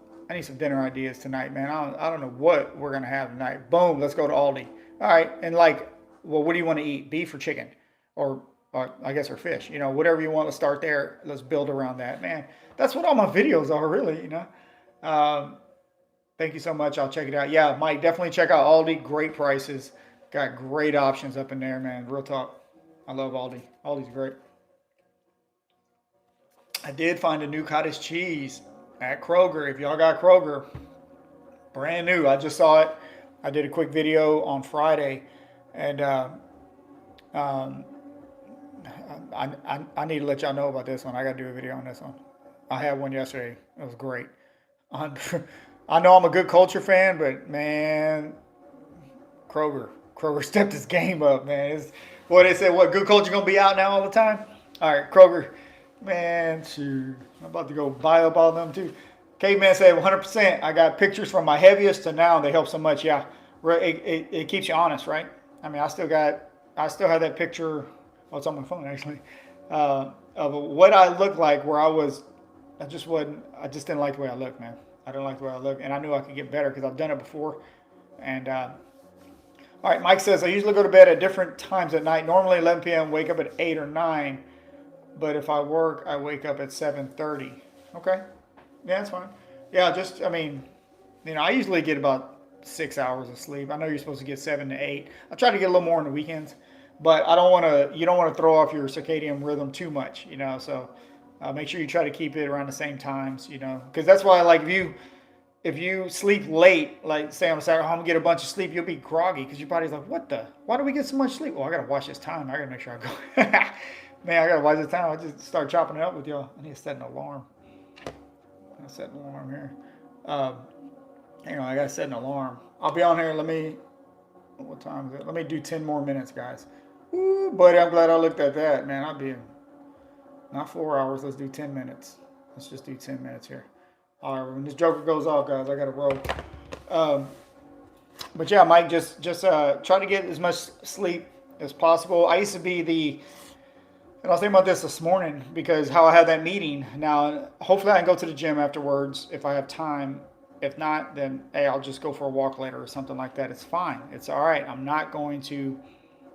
dinner ideas tonight, man. I don't know what we're gonna have tonight. Boom, let's go to Aldi. All right, and like, well, what do you want to eat? Beef or chicken, or I guess or fish? Whatever you want. Let's start there. Let's build around that, man. That's what all my videos are, really. Um, Thank you so much. I'll check it out. Yeah, Mike, definitely check out Aldi. Great prices. Got great options up in there, man. Real talk. I love Aldi. Aldi's great. I did find a new cottage cheese at Kroger. If y'all got Kroger, brand new. I just saw it. I did a quick video on Friday, and um, I need to let y'all know about this one. I got to do a video on this one. I had one yesterday. It was great. On, I know I'm a good culture fan, but man, Kroger stepped his game up, man. What they said, what good culture gonna be out now all the time? All right, Kroger, man, shoot, I'm about to go buy up all of them too. Caveman said 100%. I got pictures from my heaviest to now, and they help so much. Yeah, it keeps you honest, right? I mean, I still have that picture. Oh, it's on my phone actually, of what I looked like where I was. I just didn't like the way I looked, man. I didn't like the way I looked, and I knew I could get better because I've done it before. And all right, Mike says I usually go to bed at different times at night. Normally 11 p.m. Wake up at 8 or 9, but if I work, I wake up at 7:30. Okay, yeah, that's fine. Yeah, I usually get about 6 hours of sleep. I know you're supposed to get 7 to 8. I try to get a little more on the weekends, but I don't want to. You don't want to throw off your circadian rhythm too much. So make sure you try to keep it around the same times. Because that's why, like, if you sleep late, like say on a Saturday, I'm gonna get a bunch of sleep, you'll be groggy because your body's like, what the? Why do we get so much sleep? Well, I gotta watch this time. I gotta make sure I go. Man, I gotta watch this time. I just start chopping it up with y'all. I need to set an alarm. I set an alarm here. Hang on, I gotta set an alarm. I'll be on here. What time is it? Let me do 10 more minutes, guys. Ooh, buddy, I'm glad I looked at that, man. Not 4 hours. Let's do 10 minutes. Let's just do 10 minutes here. All right, when this joker goes off, guys, I gotta roll. Um, but yeah, Mike, just try to get as much sleep as possible. I used to be the, and I was thinking about this morning because how I had that meeting. Now, hopefully, I can go to the gym afterwards if I have time. If not, then hey, I'll just go for a walk later or something like that. It's fine. It's all right. I'm not going to,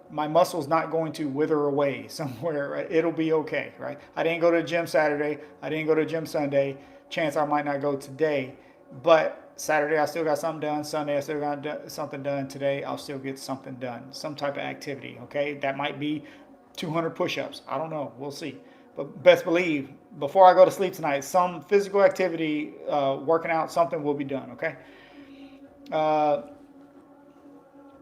my muscle's not going to wither away somewhere. Right? It'll be okay, right? I didn't go to the gym Saturday. I didn't go to the gym Sunday. Chance I might not go today, but Saturday I still got something done. Sunday I still got something done. Today I'll still get something done. Some type of activity. Okay, that might be 200 push-ups. I don't know. We'll see. But best believe before I go to sleep tonight, some physical activity, working out, something will be done. Okay. Uh,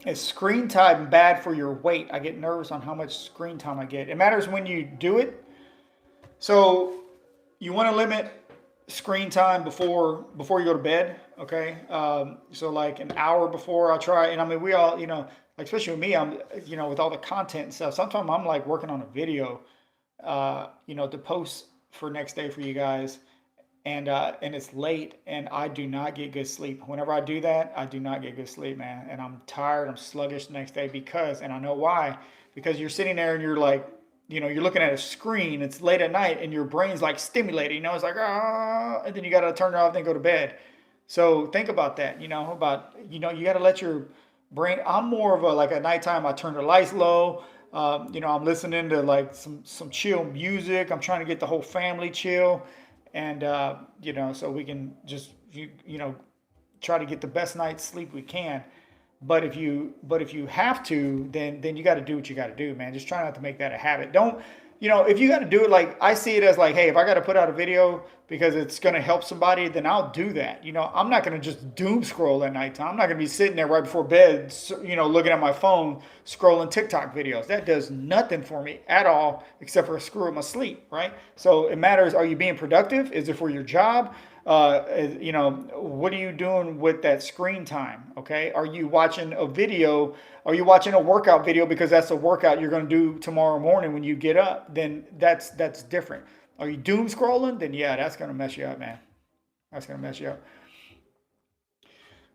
is screen time bad for your weight? I get nervous on how much screen time I get. It matters when you do it. So you want to limit screen time before you go to bed. Okay. So like an hour before I try, and I mean we all, like especially with me, I'm with all the content and stuff. Sometimes I'm like working on a video, to post for next day for you guys, and it's late, and I do not get good sleep. Whenever I do that, I do not get good sleep, man, and I'm tired. I'm sluggish the next day because, and I know why, because you're sitting there and you're like, you're looking at a screen. It's late at night, and your brain's like stimulated. It's like and then you got to turn it off, then go to bed. So think about that. You got to let your brain. I'm more of a like at nighttime. I turn the lights low. I'm listening to like some chill music. I'm trying to get the whole family chill, and so we can just try to get the best night's sleep we can. But if you have to, then you got to do what you got to do, man. Just try not to make that a habit. Don't, if you got to do it, like I see it as like, hey, if I got to put out a video because it's going to help somebody, then I'll do that. I'm not going to just doom scroll at nighttime. I'm not going to be sitting there right before bed, looking at my phone, scrolling TikTok videos. That does nothing for me at all, except for screw up my sleep, right? So it matters. Are you being productive? Is it for your job? What are you doing with that screen time? Okay. Are you watching a video? Are you watching a workout video because that's a workout you're going to do tomorrow morning when you get up? Then that's different. Are you doom scrolling? Then yeah, that's going to mess you up, man. That's going to mess you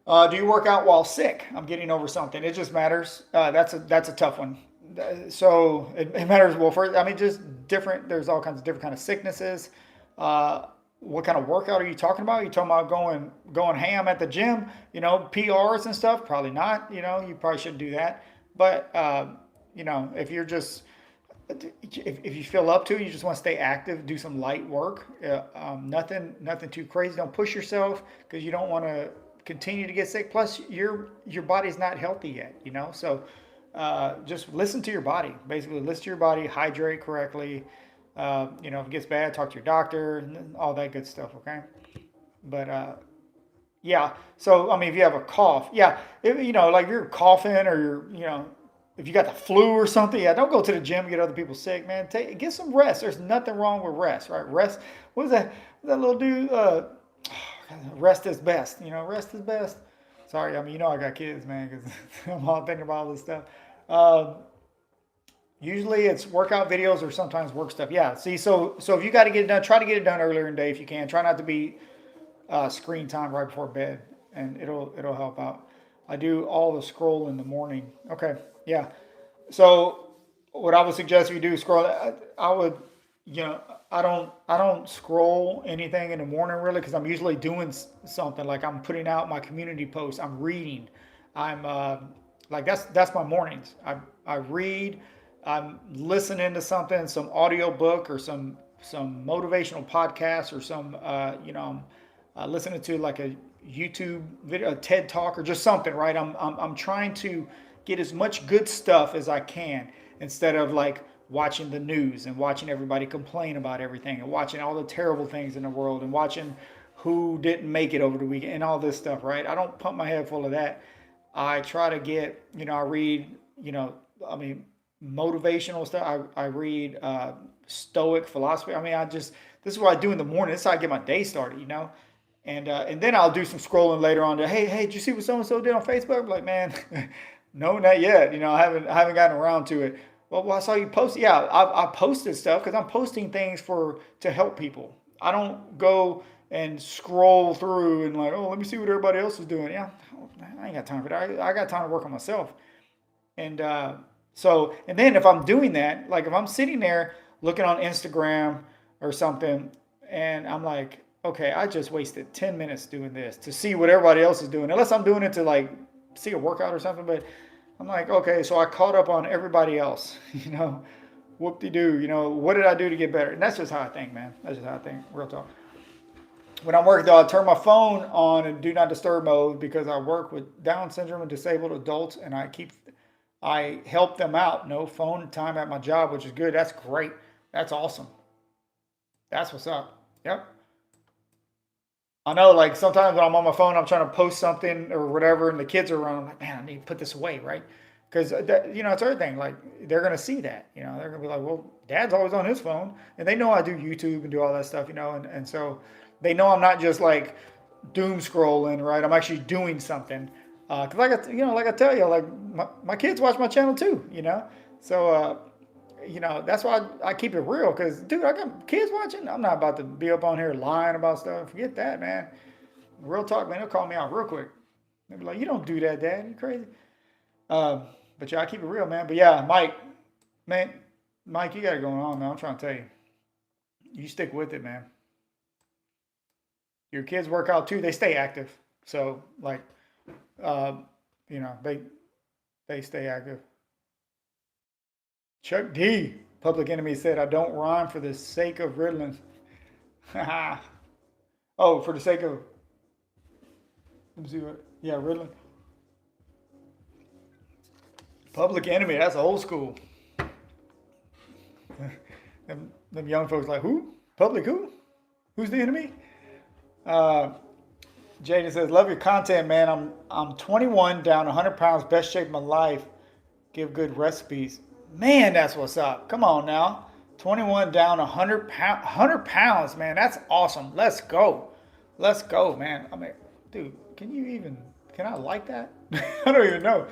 up. Do you work out while sick? I'm getting over something. It just matters. That's a tough one. So it matters. Well, first, I mean, just different. There's all kinds of different kind of sicknesses. What kind of workout are you talking about? Are you talking about going ham at the gym? PRs and stuff? Probably not. You probably shouldn't do that. But if you're just if you feel up to it, you just want to stay active, do some light work. Nothing too crazy. Don't push yourself because you don't want to continue to get sick. Plus, your body's not healthy yet. So just listen to your body. Basically, listen to your body. Hydrate correctly. If it gets bad, talk to your doctor, and all that good stuff. Okay, but yeah. So I mean, if you have a cough, yeah, like you're coughing or if you got the flu or something, yeah, don't go to the gym and get other people sick, man. Get some rest. There's nothing wrong with rest, right? Rest. What is that? That little dude. Rest is best. Rest is best. Sorry, I mean, I got kids, man, because I'm all thinking about all this stuff. Um, Usually it's workout videos or sometimes work stuff. Yeah. See, so if you got to get it done, try to get it done earlier in the day if you can. Try not to be screen time right before bed, and it'll help out. I do all the scroll in the morning. Okay. Yeah. So what I would suggest you do scroll. I would, I don't scroll anything in the morning really because I'm usually doing something like I'm putting out my community posts. I'm reading. I'm like that's my mornings. I read. I'm listening to something, some audio book or some motivational podcast or some listening to like a YouTube video, a TED talk or just something, right? I'm trying to get as much good stuff as I can instead of like watching the news and watching everybody complain about everything and watching all the terrible things in the world and watching who didn't make it over the weekend and all this stuff, right? I don't pump my head full of that. I try to get, I read, I mean, motivational stuff. I read Stoic philosophy. I mean, this is what I do in the morning. This is how I get my day started, and then I'll do some scrolling later on. Hey, did you see what so and so did on Facebook? I'm like, man, no, not yet. I haven't gotten around to it. Well, I saw you post. Yeah, I posted stuff because I'm posting things to help people. I don't go and scroll through and like, oh, let me see what everybody else is doing. Yeah, I ain't got time for that. I got time to work on myself. And and then if I'm doing that, like if I'm sitting there looking on Instagram or something, and I'm like, okay, I just wasted 10 minutes doing this to see what everybody else is doing, unless I'm doing it to like see a workout or something. But I'm like, okay, so I caught up on everybody else, whoop de doo, what did I do to get better? And that's just how I think, man. That's just how I think, real talk. When I'm working, though, I turn my phone on in do not disturb mode because I work with Down syndrome and disabled adults, and I help them out. No phone time at my job, which is good. That's great. That's awesome. That's what's up. Yep. I know, like sometimes when I'm on my phone, I'm trying to post something or whatever, and the kids are around. I'm like, man, I need to put this away, right? Because it's everything. Like they're gonna see that. They're gonna be like, well, Dad's always on his phone, and they know I do YouTube and do all that stuff. And so they know I'm not just like doom scrolling, right? I'm actually doing something. Cause like I tell you, like my kids watch my channel too. So that's why I keep it real. Cause dude, I got kids watching. I'm not about to be up on here lying about stuff. Forget that, man. Real talk, man. They'll call me out real quick. They'll be like, "You don't do that, Dad. You crazy?" Uh, but yeah, I keep it real, man. But yeah, man, Mike, you got it going on, man. I'm trying to tell you, you stick with it, man. Your kids work out too. They stay active. So like, uh, they stay active. Chuck D, Public Enemy said, "I don't rhyme for the sake of Ritalin." Oh, for the sake of, let me see what. Yeah, Ritalin. Public Enemy. That's old school. Them young folks like who? Public who? Who's the enemy? Uh, Jaden says, "Love your content, man. I'm 21, down 100 pounds, best shape of my life. Give good recipes, man. That's what's up. Come on now, 21 down 100 pounds, man. That's awesome. Let's go, man. I mean, dude, can I like that? I don't even know,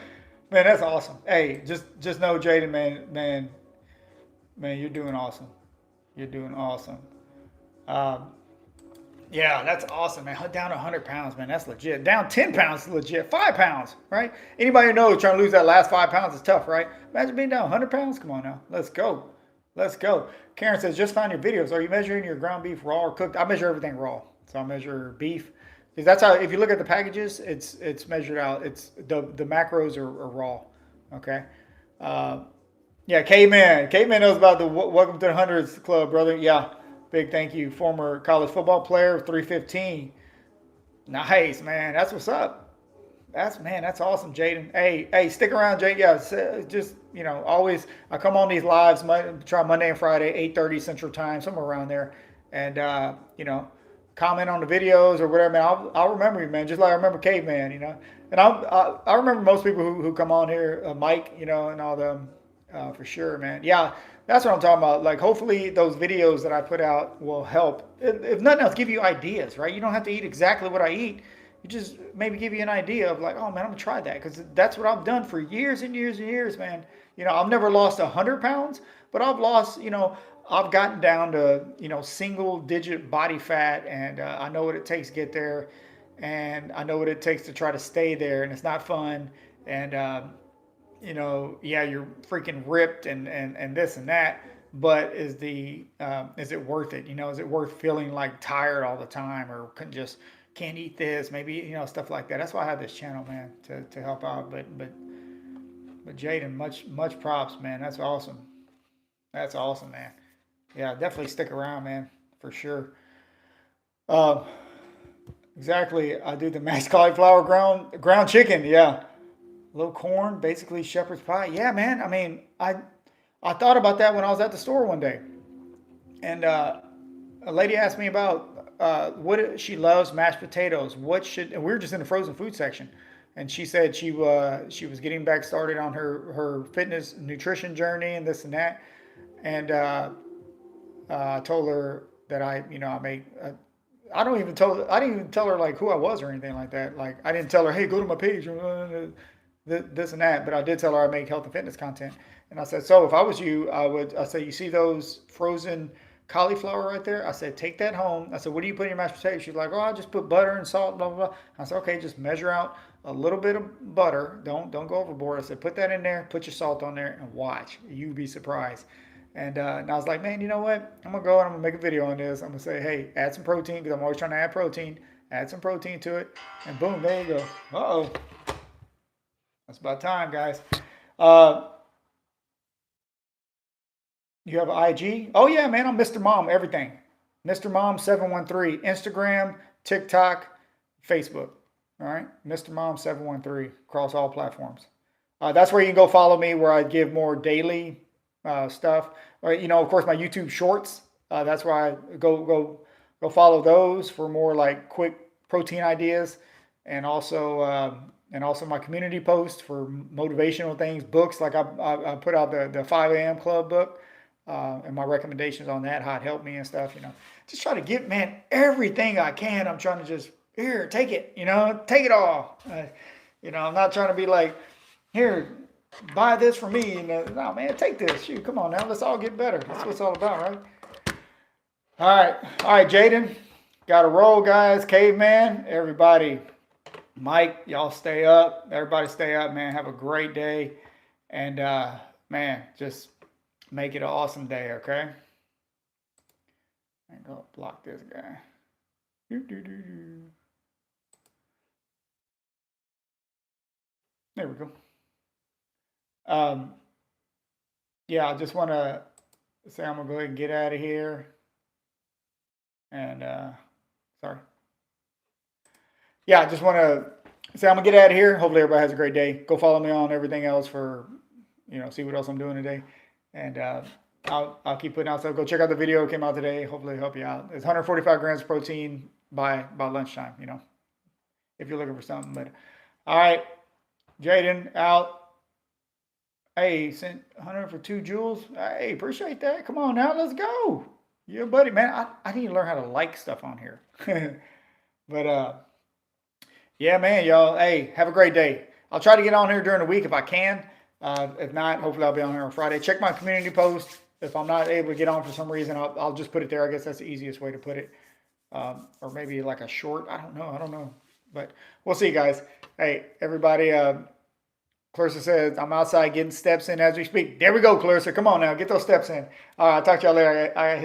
man. That's awesome. Hey, just know, Jaden, man, you're doing awesome. You're doing awesome. Um, Yeah, that's awesome, man. Down 100 pounds, man. That's legit. Down 10 pounds is legit. 5 pounds, right? Anybody who knows trying to lose that last 5 pounds is tough, right? Imagine being down 100 pounds. Come on now. Let's go. Let's go. Karen says, just find your videos. Are you measuring your ground beef raw or cooked? I measure everything raw. So I measure beef. Because that's how, if you look at the packages, it's measured out. It's the macros are raw. Okay. Uh, yeah, K-Man. K-Man knows about the Welcome to the Hundreds Club, brother. Yeah. Big thank you, former college football player, 315. Nice, man. That's what's up. That's awesome, Jaden. Hey, stick around, Jaden. Yeah, just always. I come on these lives. Try Monday and Friday, 8:30 Central Time, somewhere around there, and comment on the videos or whatever. Man, I'll remember you, man. Just like I remember Caveman, And I remember most people who come on here, Mike, and all them, for sure, man. Yeah, that's what I'm talking about. Like, hopefully, those videos that I put out will help. If nothing else, give you ideas, right? You don't have to eat exactly what I eat. You just maybe give you an idea of like, oh man, I'm gonna try that because that's what I've done for years and years and years, man. I've never lost 100 pounds, but I've lost, I've gotten down to, single digit body fat, and I know what it takes to get there, and I know what it takes to try to stay there, and it's not fun, and yeah, you're freaking ripped and this and that, but is it worth it? Is it worth feeling like tired all the time or just can't eat this? Maybe stuff like that. That's why I have this channel, man, to help out. But Jaden, much props, man. That's awesome. That's awesome, man. Yeah, definitely stick around, man, for sure. Uh, exactly. I do the mashed cauliflower ground chicken. Yeah, low corn, basically shepherd's pie. Yeah, man. I mean, I thought about that when I was at the store one day, and a lady asked me about what she loves mashed potatoes. What should and we were just in the frozen food section, and she said she was getting back started on her fitness nutrition journey and this and that, and I told her that I make. I didn't even tell her like who I was or anything like that. Like I didn't tell her, hey, go to my page, this and that. But I did tell her I make health and fitness content. And I said, so if I was you, I say, you see those frozen cauliflower right there. I said, take that home. I said, what do you put in your mashed potatoes? She's like, oh, I just put butter and salt, blah, blah, blah. I said, okay, just measure out a little bit of butter. Don't go overboard. I said, put that in there, put your salt on there, and watch. You'd be surprised. And I was like, man, you know what? I'm gonna go and I'm gonna make a video on this. I'm gonna say, hey, add some protein because I'm always trying to add protein. Add some protein to it, and boom, there you go. Uh-oh, that's about time, guys. Uh, you have an IG? Oh yeah, man, I'm Mr. Mom, everything. Mr. Mom 713, Instagram, TikTok, Facebook. All right, Mr. Mom 713 across all platforms. That's where you can go follow me, where I give more daily stuff. Or of course, my YouTube Shorts. That's where I go follow those for more like quick protein ideas, and also my community posts for motivational things, books. Like I put out the 5 a.m. Club book, and my recommendations on that, how it helped me and stuff. Just try to get, man, everything I can. I'm trying to just here, take it. Take it all. I'm not trying to be like, here, buy this for me. And no, man, take this. Shoot, come on now, let's all get better. That's what it's all about, right? All right, Jaden, got to roll, guys. Caveman, everybody. Mike, y'all stay up. Everybody stay up, man. Have a great day. And, man, just make it an awesome day, okay? I'm going to block this guy. There we go. Yeah, I just want to say I'm going to go ahead and get out of here. And, sorry. Yeah, I just want to say I'm going to get out of here. Hopefully everybody has a great day. Go follow me on everything else for, see what else I'm doing today. And I'll keep putting out stuff. Go check out the video that came out today. Hopefully it'll help you out. It's 145 grams of protein by lunchtime, if you're looking for something. But all right, Jaden out. Hey, sent 100 for 2 joules. Hey, appreciate that. Come on now, let's go. Yeah, buddy, man. I need to learn how to like stuff on here. But yeah, man, y'all. Hey, have a great day. I'll try to get on here during the week if I can. If not, hopefully I'll be on here on Friday. Check my community post. If I'm not able to get on for some reason, I'll just put it there. I guess that's the easiest way to put it. Or maybe like a short. I don't know. But we'll see, guys. Hey, everybody. Clarissa says, I'm outside getting steps in as we speak. There we go, Clarissa. Come on now. Get those steps in. All right, I'll talk to y'all later. I hit